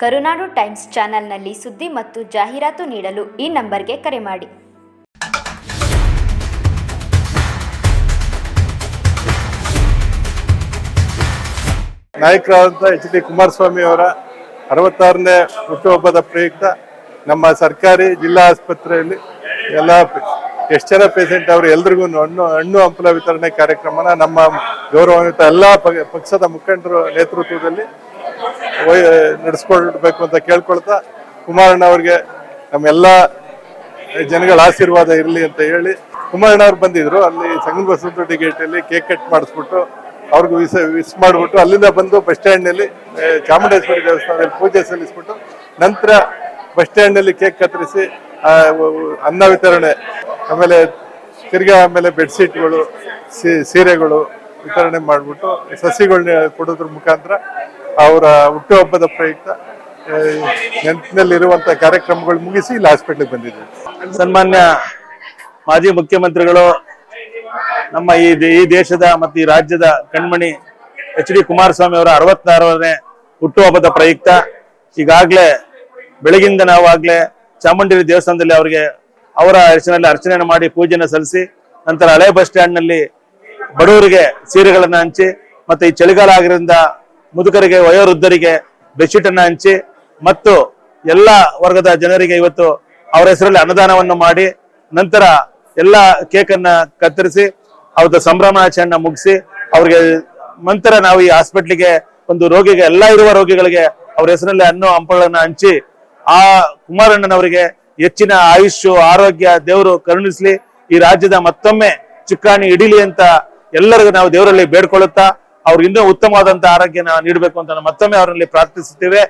ಕರುನಾಡು times ಚಾನೆಲ್ನಲ್ಲಿ ಸುದ್ದಿ ಮತ್ತು ಜಾಹೀರಾತು ನೀಡಲು ಈ ನಂಬರ್ಗೆ ಕರೆ ಮಾಡಿ. ನಾಯಕರಾದಂಥ ಎಚ್.ಡಿ. ಕುಮಾರಸ್ವಾಮಿ ಅವರ 66ನೇ ಹುಟ್ಟುಹಬ್ಬದ ಪ್ರಯುಕ್ತ ನಮ್ಮ ಸರ್ಕಾರಿ ಜಿಲ್ಲಾ ಆಸ್ಪತ್ರೆಯಲ್ಲಿ ಎಲ್ಲ ಎಷ್ಟು ಜನ ಪೇಷಂಟ್ ಅವರು ಎಲ್ರಿಗೂ ಹಣ್ಣು ಹಂಪಲ ವಿತರಣೆ ಕಾರ್ಯಕ್ರಮನ ನಮ್ಮ ಗೌರವಾನ್ವಿತ ಎಲ್ಲ ಪಕ್ಷದ ಮುಖಂಡರ ನೇತೃತ್ವದಲ್ಲಿ ನಡೆಸ್ಕೊಳ್ಬೇಕು ಅಂತ ಕೇಳ್ಕೊಳ್ತಾ, ಕುಮಾರಣ್ಣ ಅವ್ರಿಗೆ ನಮ್ಮೆಲ್ಲ ಜನಗಳ ಆಶೀರ್ವಾದ ಇರಲಿ ಅಂತ ಹೇಳಿ ಕುಮಾರಣ್ಣ ಅವ್ರು ಬಂದಿದ್ರು. ಅಲ್ಲಿ ಸಂಗನ ಬಸವನದೊಡ್ಡಿ ಗೇಟಲ್ಲಿ ಕೇಕ್ ಕಟ್ ಮಾಡಿಸ್ಬಿಟ್ಟು ಅವ್ರಿಗೂ ವಿಸ್ ಮಾಡಿಬಿಟ್ಟು ಅಲ್ಲಿಂದ ಬಂದು ಬಸ್ ಸ್ಟ್ಯಾಂಡ್ನಲ್ಲಿ ಚಾಮುಂಡೇಶ್ವರಿ ದೇವಸ್ಥಾನದಲ್ಲಿ ಪೂಜೆ ಸಲ್ಲಿಸ್ಬಿಟ್ಟು ನಂತರ ಬಸ್ ಸ್ಟ್ಯಾಂಡ್ನಲ್ಲಿ ಕೇಕ್ ಕತ್ತರಿಸಿ ಅನ್ನ ವಿತರಣೆ, ಆಮೇಲೆ ಆಮೇಲೆ ಬೆಡ್ಶೀಟ್ಗಳು, ಸೀರೆಗಳು ವಿತರಣೆ ಮಾಡಿಬಿಟ್ಟು ಸಸಿಗಳನ್ನ ಕೊಡೋದ್ರ ಮುಖಾಂತರ ಅವರ ಹುಟ್ಟುಹಬ್ಬದ ಪ್ರಯುಕ್ತ ನೆನಪಿನಲ್ಲಿರುವಂತಹ ಕಾರ್ಯಕ್ರಮಗಳು ಮುಗಿಸಿ ಇಲ್ಲಿ ಹಾಸ್ಪಿಟ್ಲಿಗೆ ಬಂದಿದ್ದೀವಿ. ಸನ್ಮಾನ್ಯ ಮಾಜಿ ಮುಖ್ಯಮಂತ್ರಿಗಳು, ನಮ್ಮ ಈ ದೇಶದ ಮತ್ತು ಈ ರಾಜ್ಯದ ಕಣ್ಮಣಿ ಎಚ್.ಡಿ. ಕುಮಾರಸ್ವಾಮಿ ಅವರ 66ನೇ ಹುಟ್ಟುಹಬ್ಬದ ಪ್ರಯುಕ್ತ ಈಗಾಗಲೇ ಬೆಳಗಿಂದ ನಾವಾಗಲೇ ಚಾಮುಂಡಿ ದೇವಸ್ಥಾನದಲ್ಲಿ ಅವರಿಗೆ ಅವರ ಹೆಸರಿನಲ್ಲಿ ಅರ್ಚನೆಯನ್ನು ಮಾಡಿ ಪೂಜೆಯನ್ನು ಸಲ್ಲಿಸಿ ನಂತರ ಹಳೆ ಬಸ್ ಸ್ಟ್ಯಾಂಡ್ ನಲ್ಲಿ ಬಡವರಿಗೆ ಸೀರೆಗಳನ್ನು ಹಂಚಿ ಮತ್ತೆ ಈ ಚಳಿಗಾಲ ಆಗಿರೋದ್ರಿಂದ ಮುದುಕರಿಗೆ ವಯೋವೃದ್ಧರಿಗೆ ಬೆಡ್ಶೀಟ್ ಅನ್ನು ಹಂಚಿ ಮತ್ತು ಎಲ್ಲ ವರ್ಗದ ಜನರಿಗೆ ಇವತ್ತು ಅವರ ಹೆಸರಲ್ಲಿ ಅನ್ನದಾನವನ್ನು ಮಾಡಿ ನಂತರ ಎಲ್ಲ ಕೇಕ್ ಅನ್ನ ಕತ್ತರಿಸಿ ಅವತ್ತು ಸಂಭ್ರಮಾಚರಣೆ ಮುಗಿಸಿ ಅವ್ರಿಗೆ ನಂತರ ನಾವು ಈ ಹಾಸ್ಪಿಟ್ಲಿಗೆ ಒಂದು ರೋಗಿಗೆ ಎಲ್ಲ ಇರುವ ರೋಗಿಗಳಿಗೆ ಅವ್ರ ಹೆಸರಲ್ಲಿ ಹಣ್ಣು ಹಂಪಗಳನ್ನು ಹಂಚಿ ಆ ಕುಮಾರಣ್ಣನವರಿಗೆ ಹೆಚ್ಚಿನ ಆಯುಷ್ಯು ಆರೋಗ್ಯ ದೇವರು ಕರುಣಿಸ್ಲಿ, ಈ ರಾಜ್ಯದ ಮತ್ತೊಮ್ಮೆ ಚುಕ್ಕಾಣಿ ಹಿಡಿಲಿ ಅಂತ ಎಲ್ಲರಿಗೂ ನಾವು ದೇವರಲ್ಲಿ ಬೇಡ್ಕೊಳ್ಳುತ್ತಾ ಅವ್ರಿಗೆ ಇನ್ನೂ ಉತ್ತಮವಾದಂತಹ ಆರೋಗ್ಯನ ನೀಡಬೇಕು ಅಂತ ಮತ್ತೊಮ್ಮೆ ಅವರಲ್ಲಿ ಪ್ರಾರ್ಥಿಸುತ್ತೇವೆ.